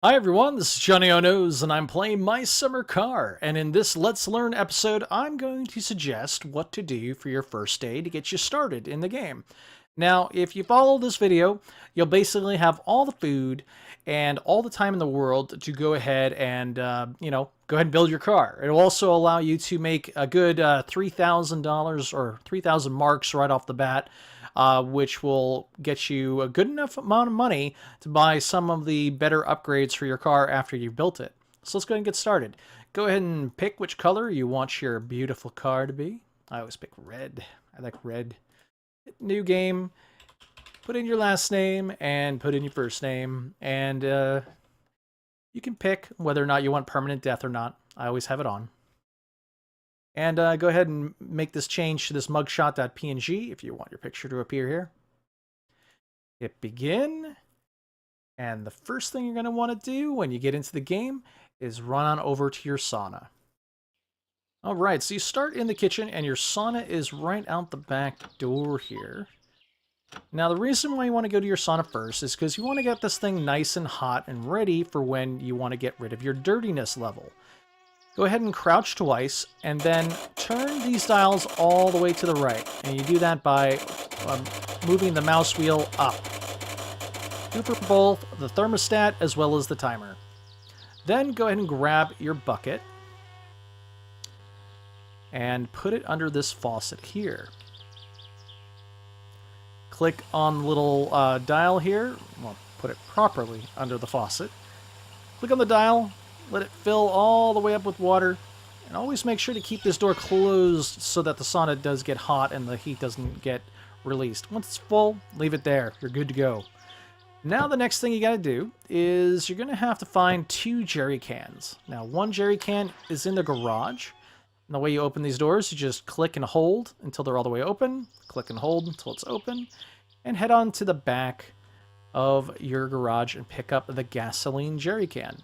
Hi everyone, this is Johnnyonoes and I'm playing My Summer Car, and in this Let's Learn episode I'm going to suggest what to do for your first day to get you started in the game. Now, if you follow this video, you'll basically have all the food and all the time in the world to go ahead and, go ahead and build your car. It'll also allow you to make a good $3,000 or 3,000 marks right off the bat, which will get you a good enough amount of money to buy some of the better upgrades for your car after you've built it. So let's go ahead and get started. Go ahead and pick which color you want your beautiful car to be. I always pick red. I like red. New game. Put in your last name and put in your first name. And you can pick whether or not you want permanent death or not. I always have it on. And go ahead and make this change to this mugshot.png if you want your picture to appear here. Hit begin. And the first thing you're going to want to do when you get into the game is run on over to your sauna. Alright, so you start in the kitchen and your sauna is right out the back door here. Now the reason why you want to go to your sauna first is because you want to get this thing nice and hot and ready for when you want to get rid of your dirtiness level. Go ahead and crouch twice, and then turn these dials all the way to the right. And you do that by moving the mouse wheel up. Do for both the thermostat as well as the timer. Then go ahead and grab your bucket and put it under this faucet here. Click on the little dial here. Well, put it properly under the faucet. Click on the dial. Let it fill all the way up with water, and always make sure to keep this door closed so that the sauna does get hot and the heat doesn't get released. Once it's full, leave it there. You're good to go. Now the next thing you gotta do is you're gonna have to find 2 jerry cans. Now one jerry can is in the garage. And the way you open these doors, you just click and hold until they're all the way open. Click and hold until it's open. And head on to the back of your garage and pick up the gasoline jerry can.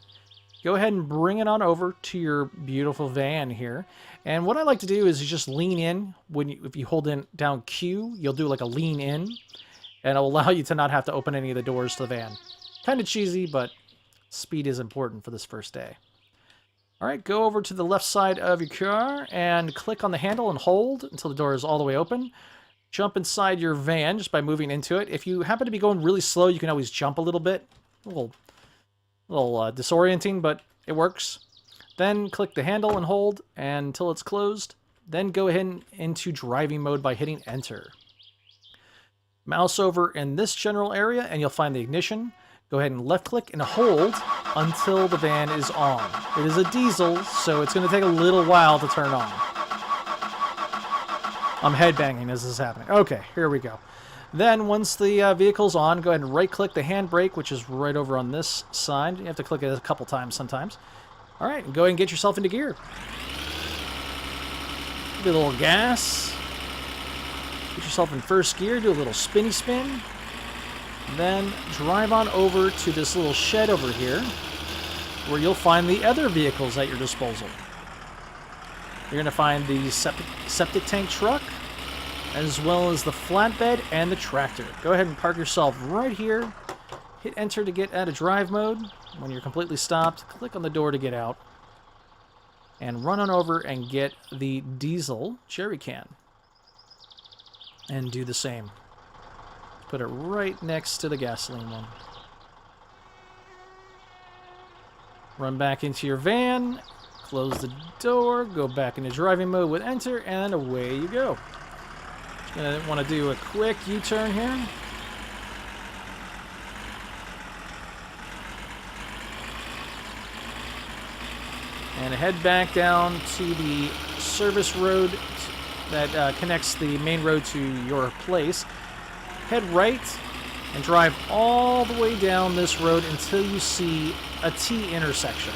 Go ahead and bring it on over to your beautiful van here. And what I like to do is you just lean in. If you hold down Q, you'll do like a lean in. And it'll allow you to not have to open any of the doors to the van. Kind of cheesy, but speed is important for this first day. Alright, go over to the left side of your car and click on the handle and hold until the door is all the way open. Jump inside your van just by moving into it. If you happen to be going really slow, you can always jump a little bit. A little disorienting, but it works. Then click the handle and hold until it's closed. Then go ahead into driving mode by hitting enter. Mouse over in this general area and you'll find the ignition. Go ahead and left click and hold until the van is on. It is a diesel, so it's going to take a little while to turn on. I'm headbanging as this is happening. Okay, here we go. Then, once the vehicle's on, go ahead and right-click the handbrake, which is right over on this side. You have to click it a couple times sometimes. All right, go ahead and get yourself into gear. Give it a little gas. Get yourself in first gear, do a little spinny spin. Then drive on over to this little shed over here, where you'll find the other vehicles at your disposal. You're going to find the septic tank truck, as well as the flatbed and the tractor. Go ahead and park yourself right here. Hit enter to get out of drive mode. When you're completely stopped, click on the door to get out. And run on over and get the diesel jerry can. And do the same. Put it right next to the gasoline one. Run back into your van. Close the door. Go back into driving mode with enter. And away you go. I want to do a quick U-turn here. And head back down to the service road that connects the main road to your place. Head right and drive all the way down this road until you see a T intersection.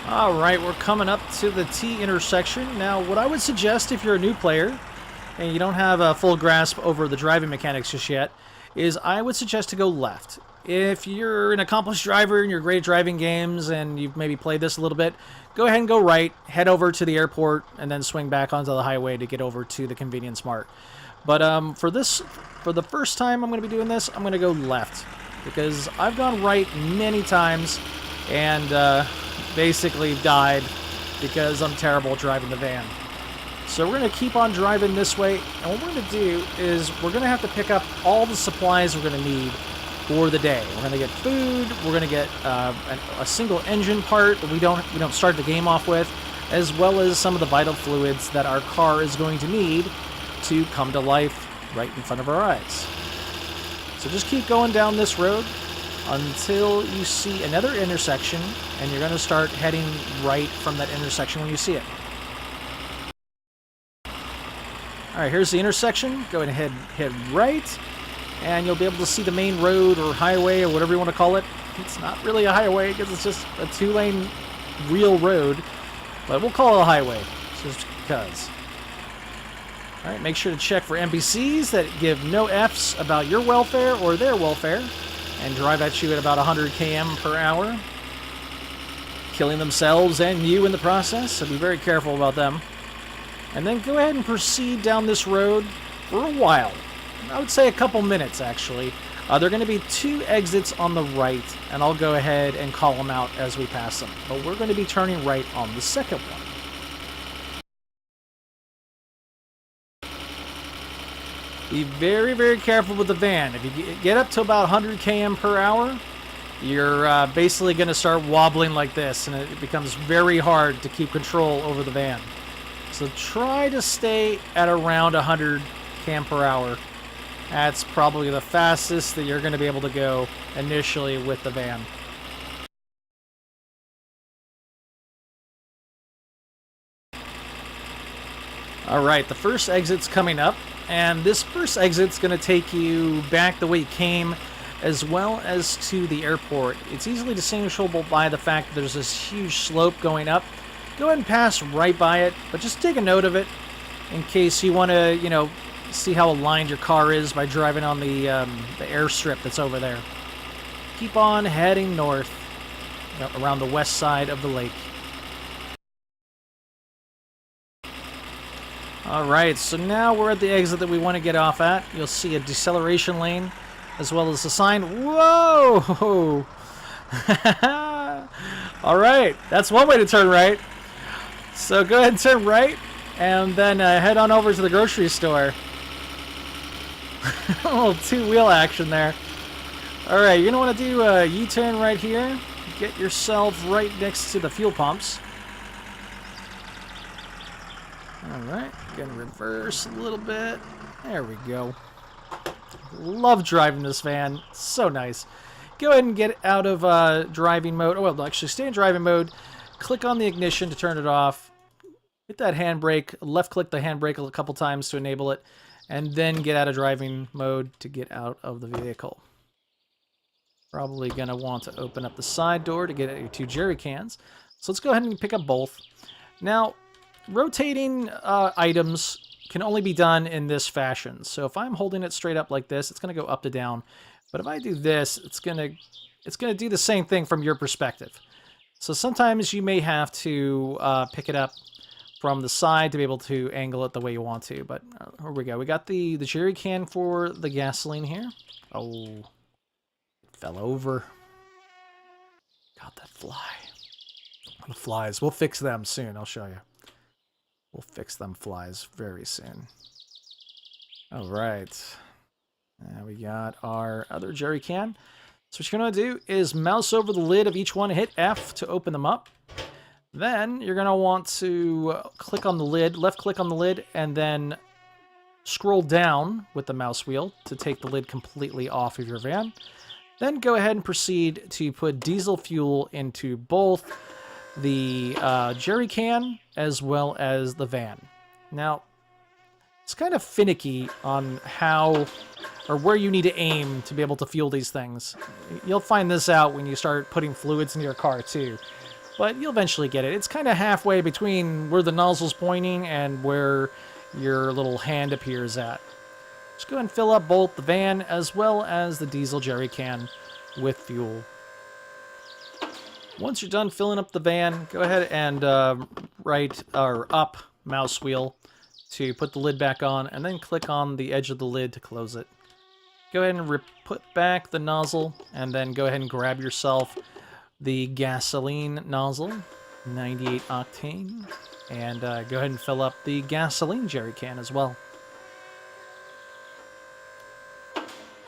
Alright, we're coming up to the T intersection. Now, what I would suggest if you're a new player and you don't have a full grasp over the driving mechanics just yet, is I would suggest to go left. if you're an accomplished driver and you're great at driving games and you've maybe played this a little bit, go ahead and go right, head over to the airport, and then swing back onto the highway to get over to the convenience mart. But for the first time I'm going to be doing this, I'm going to go left, because I've gone right many times and basically died because I'm terrible at driving the van. So we're going to keep on driving this way, and what we're going to do is we're going to have to pick up all the supplies we're going to need for the day. We're going to get food, we're going to get a single engine part that we don't start the game off with, as well as some of the vital fluids that our car is going to need to come to life right in front of our eyes. So just keep going down this road until you see another intersection, and you're going to start heading right from that intersection when you see it. Alright, here's the intersection. Go ahead and head right, and you'll be able to see the main road or highway or whatever you want to call it. It's not really a highway because it's just a two-lane real road, but we'll call it a highway just because. Alright, make sure to check for NPCs that give no Fs about your welfare or their welfare, and drive at you at about 100 km per hour, killing themselves and you in the process, so be very careful about them. And then go ahead and proceed down this road for a while. I would say a couple minutes, actually. There are going to be 2 exits on the right, and I'll go ahead and call them out as we pass them. But we're going to be turning right on the second one. Be very, very careful with the van. If you get up to about 100 km per hour, you're basically going to start wobbling like this, and it becomes very hard to keep control over the van. So try to stay at around 100 km per hour. That's probably the fastest that you're going to be able to go initially with the van. Alright, the first exit's coming up, and this first exit's going to take you back the way you came, as well as to the airport. It's easily distinguishable by the fact that there's this huge slope going up. Go ahead and pass right by it, but just take a note of it in case you want to, see how aligned your car is by driving on the airstrip that's over there. Keep on heading north around the west side of the lake. Alright, so now we're at the exit that we want to get off at. You'll see a deceleration lane, as well as a sign. Whoa! Alright, that's one way to turn right. So go ahead and turn right, and then head on over to the grocery store. A little two-wheel action there. Alright, you're going to want to do a U-turn right here. Get yourself right next to the fuel pumps. Alright, going to reverse a little bit. There we go. Love driving this van. So nice. Go ahead and get out of driving mode. Oh, well, actually stay in driving mode. Click on the ignition to turn it off. Hit that handbrake. Left-click the handbrake a couple times to enable it. And then get out of driving mode to get out of the vehicle. Probably going to want to open up the side door to get at your 2 jerry cans. So let's go ahead and pick up both. Now, rotating items can only be done in this fashion. So if I'm holding it straight up like this, it's going to go up to down. But if I do this, it's going to do the same thing from your perspective. So sometimes you may have to pick it up from the side to be able to angle it the way you want to. But here we go. We got the jerry can for the gasoline here. Oh, it fell over. Got that fly. The flies. We'll fix them soon. I'll show you. We'll fix them flies very soon. All right. And we got our other jerry can. So what you're going to do is mouse over the lid of each one, hit F to open them up. Then you're going to want to click on the lid, left click on the lid, and then scroll down with the mouse wheel to take the lid completely off of your van. Then go ahead and proceed to put diesel fuel into both the jerry can as well as the van. Now, it's kind of finicky on how or where you need to aim to be able to fuel these things. You'll find this out when you start putting fluids in your car too. But you'll eventually get it. It's kind of halfway between where the nozzle's pointing and where your little hand appears at. Just go ahead and fill up both the van as well as the diesel jerry can with fuel. Once you're done filling up the van, go ahead and right or up mouse wheel to put the lid back on, and then click on the edge of the lid to close it. Go ahead and put back the nozzle, and then go ahead and grab yourself the gasoline nozzle, 98 octane, and go ahead and fill up the gasoline jerry can as well.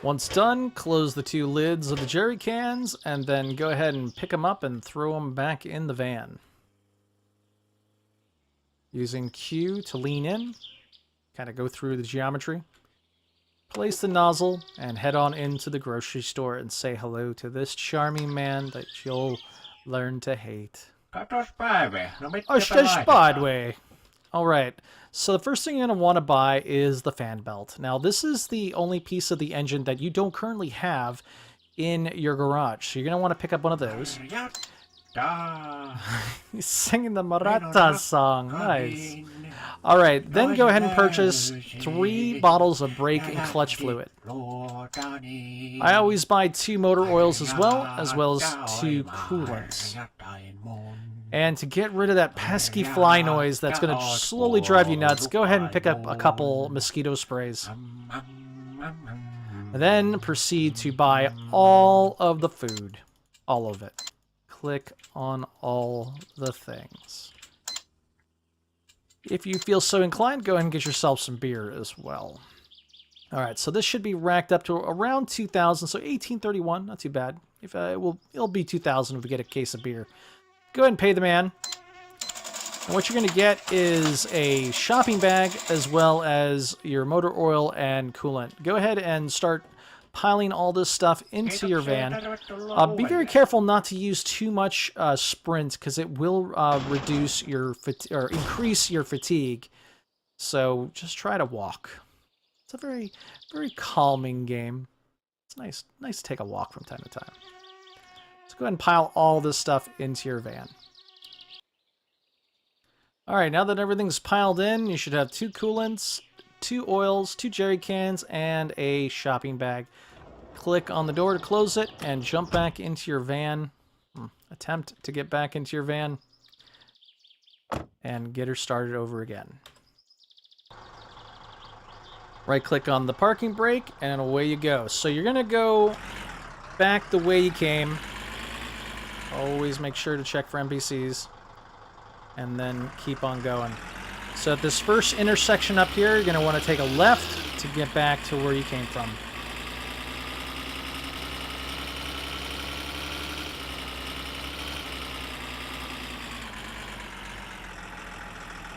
Once done, close the two lids of the jerry cans, and then go ahead and pick them up and throw them back in the van. Using Q to lean in, kind of go through the geometry. Place the nozzle and head on into the grocery store and say hello to this charming man that you'll learn to hate. Alright, so the first thing you're going to want to buy is the fan belt. Now, this is the only piece of the engine that you don't currently have in your garage. So you're going to want to pick up one of those. He's singing the Maratha song. Nice. Alright, then go ahead and purchase 3 bottles of brake and clutch fluid. I always buy 2 motor oils as well as 2 coolants. And to get rid of that pesky fly noise that's going to slowly drive you nuts, go ahead and pick up a couple mosquito sprays. And then proceed to buy all of the food. All of it. Click on all the things. If you feel so inclined, go ahead and get yourself some beer as well. Alright, so this should be racked up to around 2,000, so 1831, not too bad. If it'll be 2,000 if we get a case of beer. Go ahead and pay the man. And what you're going to get is a shopping bag as well as your motor oil and coolant. Go ahead and start piling all this stuff into your van. Be very careful not to use too much sprint because it will reduce your or increase your fatigue. So just try to walk. It's a very, very calming game. It's nice to take a walk from time to time. So go ahead and pile all this stuff into your van. All right, now that everything's piled in, you should have 2 coolants, 2 oils, 2 jerry cans, and a shopping bag. Click on the door to close it and jump back into your van. Attempt to get back into your van and get her started over again. Right-click on the parking brake and away you go. So you're going to go back the way you came. Always make sure to check for NPCs. And then keep on going. So at this first intersection up here, you're going to want to take a left to get back to where you came from.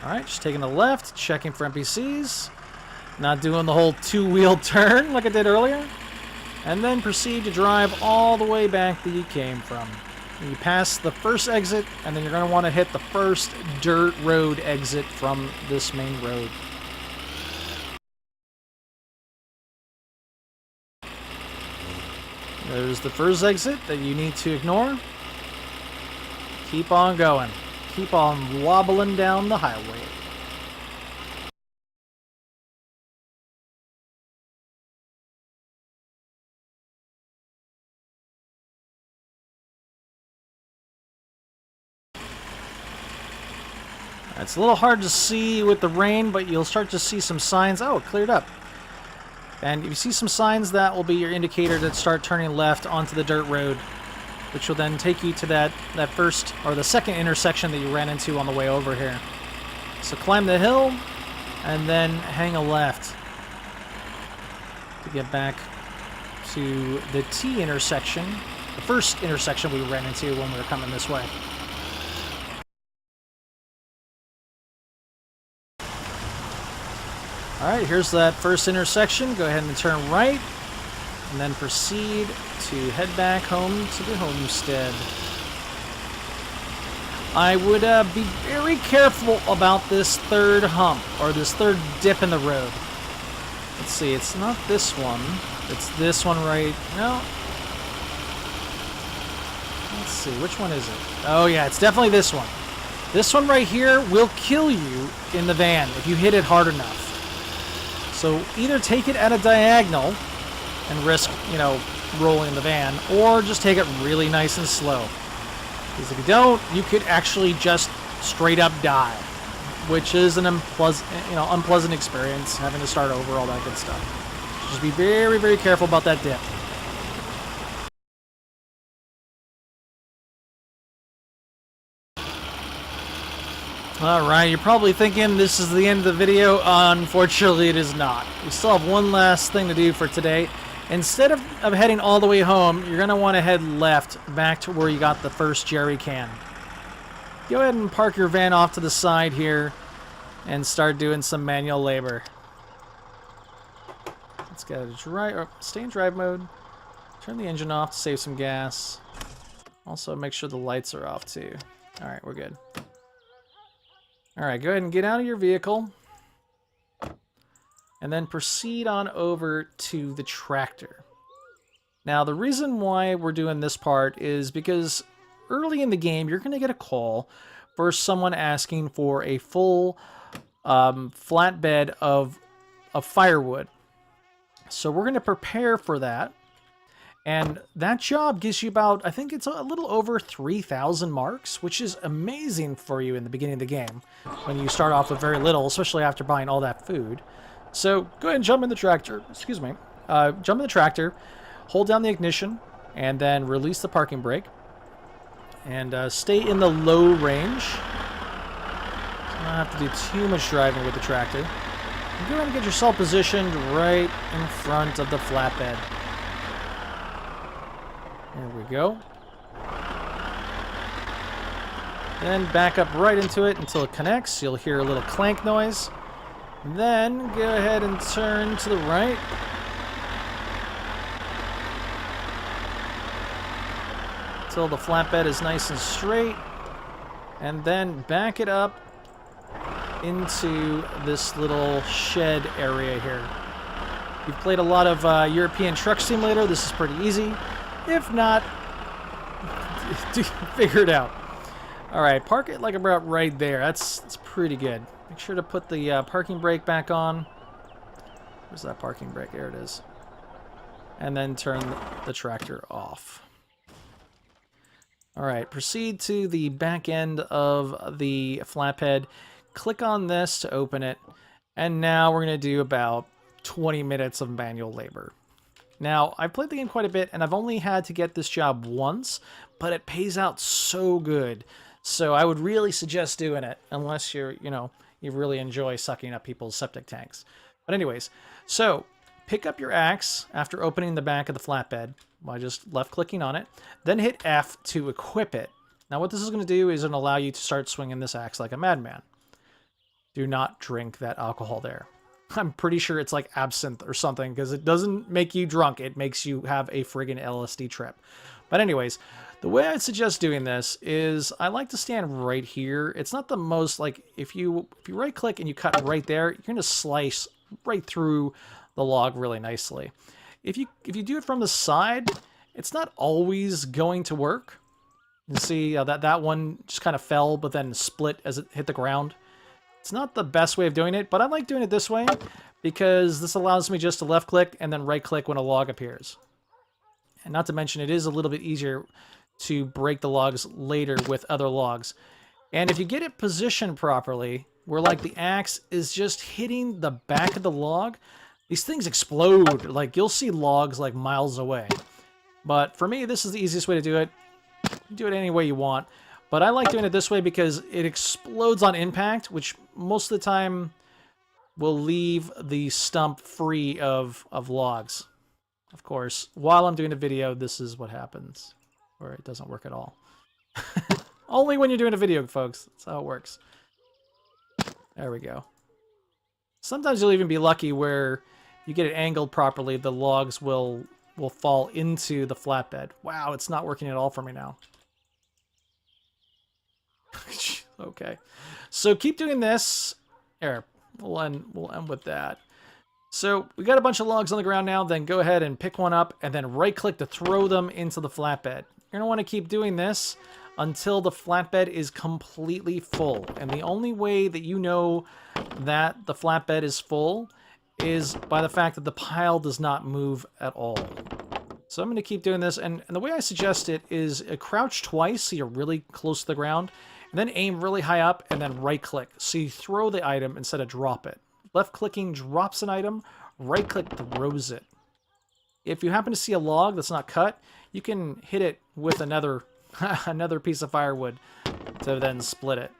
Alright, just taking a left, checking for NPCs. Not doing the whole 2-wheel turn like I did earlier. And then proceed to drive all the way back that you came from. You pass the first exit, and then you're going to want to hit the first dirt road exit from this main road. There's the first exit that you need to ignore. Keep on going. Keep on wobbling down the highway. It's a little hard to see with the rain, but you'll start to see some signs. Oh, it cleared up. And if you see some signs, that will be your indicator to start turning left onto the dirt road, which will then take you to that first, or the second intersection that you ran into on the way over here. So climb the hill, and then hang a left to get back to the T intersection, the first intersection we ran into when we were coming this way. Alright, here's that first intersection. Go ahead and turn right, and then proceed to head back home to the homestead. I would be very careful about this third hump, or this third dip in the road. Let's see, it's not this one. It's this one right... No. Let's see, which one is it? Oh yeah, it's definitely this one. This one right here will kill you in the van if you hit it hard enough. So either take it at a diagonal and risk, rolling the van, or just take it really nice and slow. Because if you don't, you could actually just straight up die, which is an unpleasant experience, having to start over, all that good stuff. Just be very, very careful about that dip. Alright, you're probably thinking this is the end of the video. Unfortunately, it is not. We still have one last thing to do for today. Instead of heading all the way home, you're going to want to head left, back to where you got the first jerry can. Go ahead and park your van off to the side here and start doing some manual labor. Let's get a stay in drive mode. Turn the engine off to save some gas. Also, make sure the lights are off too. Alright, we're good. Alright, go ahead and get out of your vehicle. And then proceed on over to the tractor. Now, the reason why we're doing this part is because early in the game, you're going to get a call for someone asking for a full flatbed of firewood. So we're going to prepare for that. And that job gives you about, I think it's a little over 3,000 marks, which is amazing for you in the beginning of the game, when you start off with very little, especially after buying all that food. So go ahead and jump in the tractor, jump in the tractor, hold down the ignition, and then release the parking brake. And stay in the low range. So you don't have to do too much driving with the tractor. And go ahead and get yourself positioned right in front of the flatbed. There we go. Then back up right into it until it connects. You'll hear a little clank noise. Then go ahead and turn to the right. Until the flatbed is nice and straight. And then back it up into this little shed area here. If you've played a lot of European Truck Simulator, this is pretty easy. If not, figure it out. Alright, park it like about right there. That's pretty good. Make sure to put the parking brake back on. Where's that parking brake? There it is. And then turn the tractor off. Alright, proceed to the back end of the flatbed. Click on this to open it. And now we're going to do about 20 minutes of manual labor. Now, I've played the game quite a bit, and I've only had to get this job once, but it pays out so good. So I would really suggest doing it, unless you're, you really enjoy sucking up people's septic tanks. But anyways, so pick up your axe after opening the back of the flatbed by just left-clicking on it. Then hit F to equip it. Now, what this is going to do is going to allow you to start swinging this axe like a madman. Do not drink that alcohol there. I'm pretty sure it's like absinthe or something, because it doesn't make you drunk. It makes you have a friggin' LSD trip. But anyways, the way I'd suggest doing this is I like to stand right here. It's not the most, like, if you right click and you cut right there, you're going to slice right through the log really nicely. If you do it from the side, it's not always going to work. You see that one just kind of fell, but then split as it hit the ground. It's not the best way of doing it, but I like doing it this way because this allows me just to left click and then right click when a log appears. And not to mention, it is a little bit easier to break the logs later with other logs. And if you get it positioned properly, where like the axe is just hitting the back of the log, these things explode. Like, you'll see logs like miles away. But for me, this is the easiest way to do it. Do it any way you want. But I like doing it this way because it explodes on impact, which most of the time will leave the stump free of logs. Of course, while I'm doing a video, this is what happens. Or it doesn't work at all. Only when you're doing a video, folks. That's how it works. There we go. Sometimes you'll even be lucky where you get it angled properly, the logs will fall into the flatbed. Wow, it's not working at all for me now. Okay, so keep doing this. Here, we'll end with that. So we got a bunch of logs on the ground now. Then go ahead and pick one up and then right click to throw them into the flatbed. You're gonna want to keep doing this until the flatbed is completely full. And the only way that you know that the flatbed is full is by the fact that the pile does not move at all. So I'm going to keep doing this, and the way I suggest it is crouch twice so you're really close to the ground, and then aim really high up, and then right-click. So you throw the item instead of drop it. Left-clicking drops an item, right-click throws it. If you happen to see a log that's not cut, you can hit it with another another piece of firewood to then split it.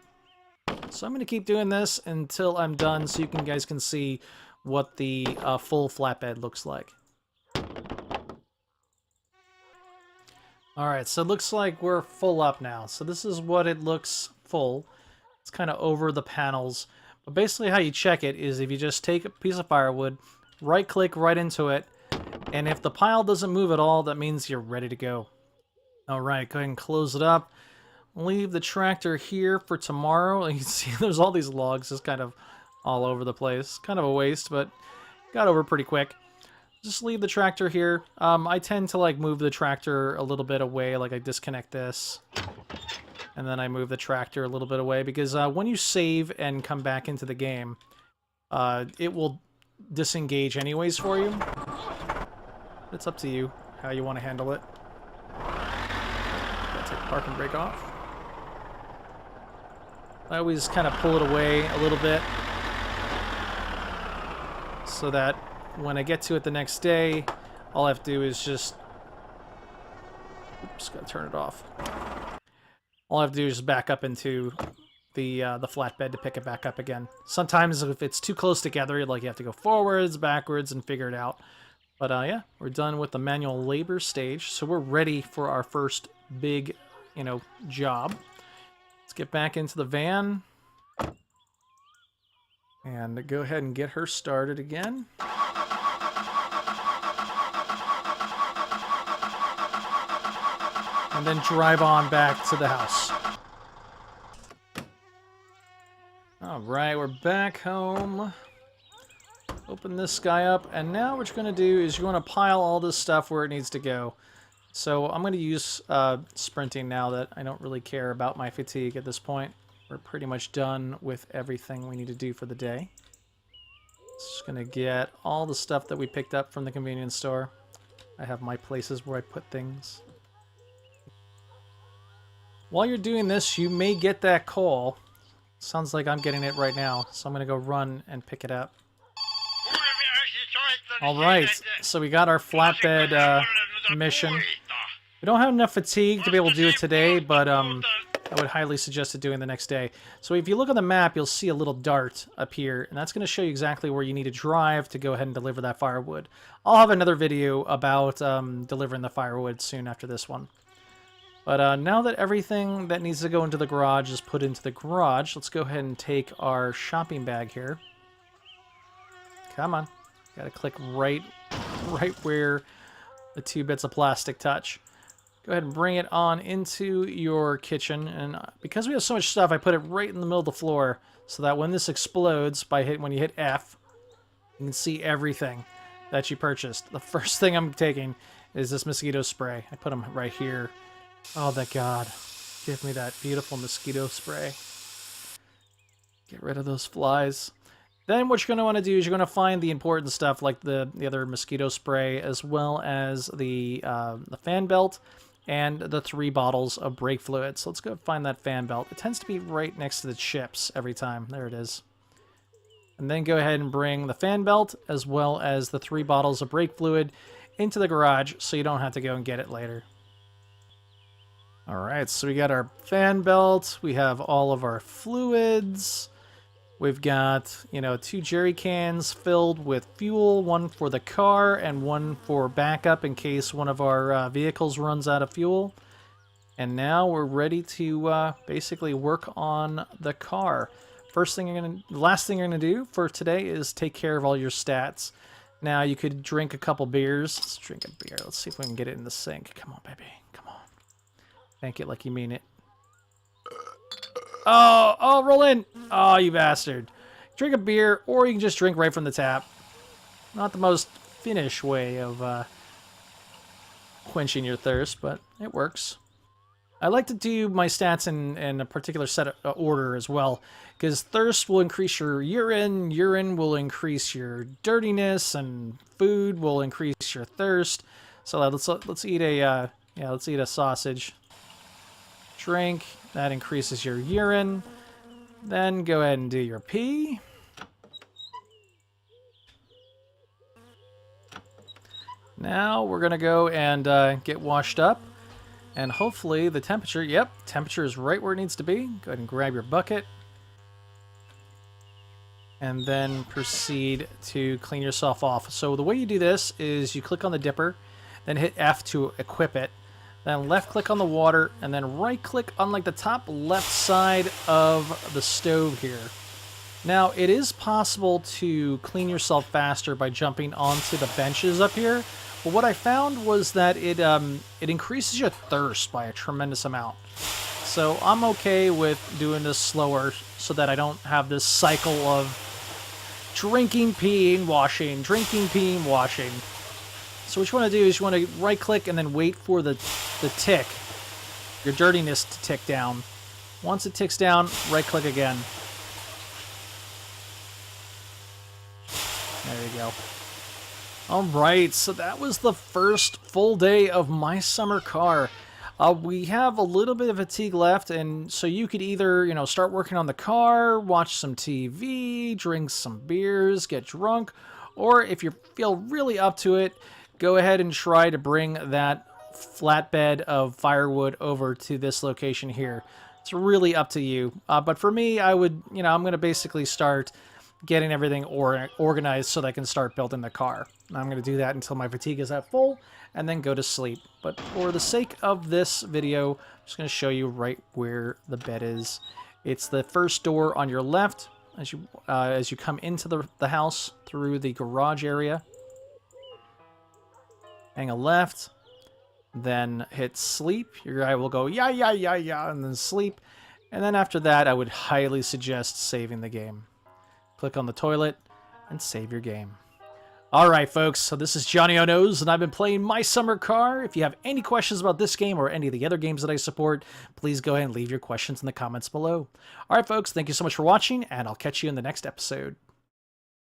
So I'm going to keep doing this until I'm done so you guys can see what the full flatbed looks like. Alright, so it looks like we're full up now. So this is what it looks full. It's kind of over the panels. But basically how you check it is if you just take a piece of firewood, right-click right into it, and if the pile doesn't move at all, that means you're ready to go. Alright, go ahead and close it up. Leave the tractor here for tomorrow. You can see there's all these logs just kind of all over the place. Kind of a waste, but got over pretty quick. Just leave the tractor here. I tend to like move the tractor a little bit away, like I disconnect this. And then I move the tractor a little bit away because when you save and come back into the game, it will disengage anyways for you. It's up to you how you want to handle it. Gotta take park and brake off. I always kind of pull it away a little bit so that when I get to it the next day, all I have to do is just... Oops, gotta turn it off. All I have to do is just back up into the flatbed to pick it back up again. Sometimes if it's too close together, like you have to go forwards, backwards, and figure it out. But yeah, we're done with the manual labor stage, so we're ready for our first big, job. Let's get back into the van and go ahead and get her started again. And then drive on back to the house. Alright, we're back home. Open this guy up, and now what you're going to do is you're going to pile all this stuff where it needs to go. So I'm going to use sprinting now that I don't really care about my fatigue at this point. We're pretty much done with everything we need to do for the day. Just going to get all the stuff that we picked up from the convenience store. I have my places where I put things. While you're doing this, you may get that call. Sounds like I'm getting it right now, so I'm going to go run and pick it up. Alright, so we got our flatbed mission. We don't have enough fatigue to be able to do it today, but I would highly suggest it doing the next day. So if you look on the map, you'll see a little dart up here, and that's going to show you exactly where you need to drive to go ahead and deliver that firewood. I'll have another video about delivering the firewood soon after this one. But now that everything that needs to go into the garage is put into the garage, let's go ahead and take our shopping bag here. Come on. Gotta click right where the two bits of plastic touch. Go ahead and bring it on into your kitchen. And because we have so much stuff, I put it right in the middle of the floor so that when this explodes, when you hit F, you can see everything that you purchased. The first thing I'm taking is this mosquito spray. I put them right here. Oh, that God. Give me that beautiful mosquito spray. Get rid of those flies. Then what you're going to want to do is you're going to find the important stuff like the other mosquito spray as well as the fan belt and the 3 bottles of brake fluid. So let's go find that fan belt. It tends to be right next to the chips every time. There it is. And then go ahead and bring the fan belt as well as the 3 bottles of brake fluid into the garage so you don't have to go and get it later. Alright, so we got our fan belt, we have all of our fluids, we've got, 2 jerry cans filled with fuel, one for the car and one for backup in case one of our vehicles runs out of fuel. And now we're ready to basically work on the car. The last thing you're gonna do for today is take care of all your stats. Now you could drink a couple beers. Let's drink a beer. Let's see if we can get it in the sink. Come on, baby. Come on. Thank it like you mean it. Oh, roll in. Oh, you bastard. Drink a beer, or you can just drink right from the tap. Not the most Finnish way of quenching your thirst, but it works. I like to do my stats in a particular set of order as well, because thirst will increase your urine will increase your dirtiness, and food will increase your thirst. So let's eat a yeah, let's eat a sausage. Drink. That increases your urine. Then go ahead and do your pee. Now we're gonna go and get washed up. And hopefully the temperature, yep, temperature is right where it needs to be. Go ahead and grab your bucket. And then proceed to clean yourself off. So the way you do this is you click on the dipper, then hit F to equip it, then left click on the water, and then right click on like the top left side of the stove here. Now it is possible to clean yourself faster by jumping onto the benches up here, but what I found was that it increases your thirst by a tremendous amount. So I'm okay with doing this slower so that I don't have this cycle of drinking, peeing, washing, drinking, peeing, washing. So what you want to do is you want to right click and then wait for the tick, your dirtiness to tick down. Once it ticks down, right click again. There you go. Alright, so that was the first full day of my summer car. We have a little bit of fatigue left, and so you could either, you know, start working on the car, watch some TV, drink some beers, get drunk, or if you feel really up to it, go ahead and try to bring that flatbed of firewood over to this location here. It's really up to you. But for me, I would, you know, I'm going to basically start getting everything organized so that I can start building the car. And I'm going to do that until my fatigue is at full, and then go to sleep. But for the sake of this video, I'm just going to show you right where the bed is. It's the first door on your left as you come into the house through the garage area. Hang a left, then hit sleep. Your guy will go, yeah, yeah, yeah, yeah, and then sleep. And then after that, I would highly suggest saving the game. Click on the toilet and save your game. Alright folks, so this is Johnnyonoes, and I've been playing My Summer Car. If you have any questions about this game or any of the other games that I support, please go ahead and leave your questions in the comments below. Alright folks, thank you so much for watching, and I'll catch you in the next episode.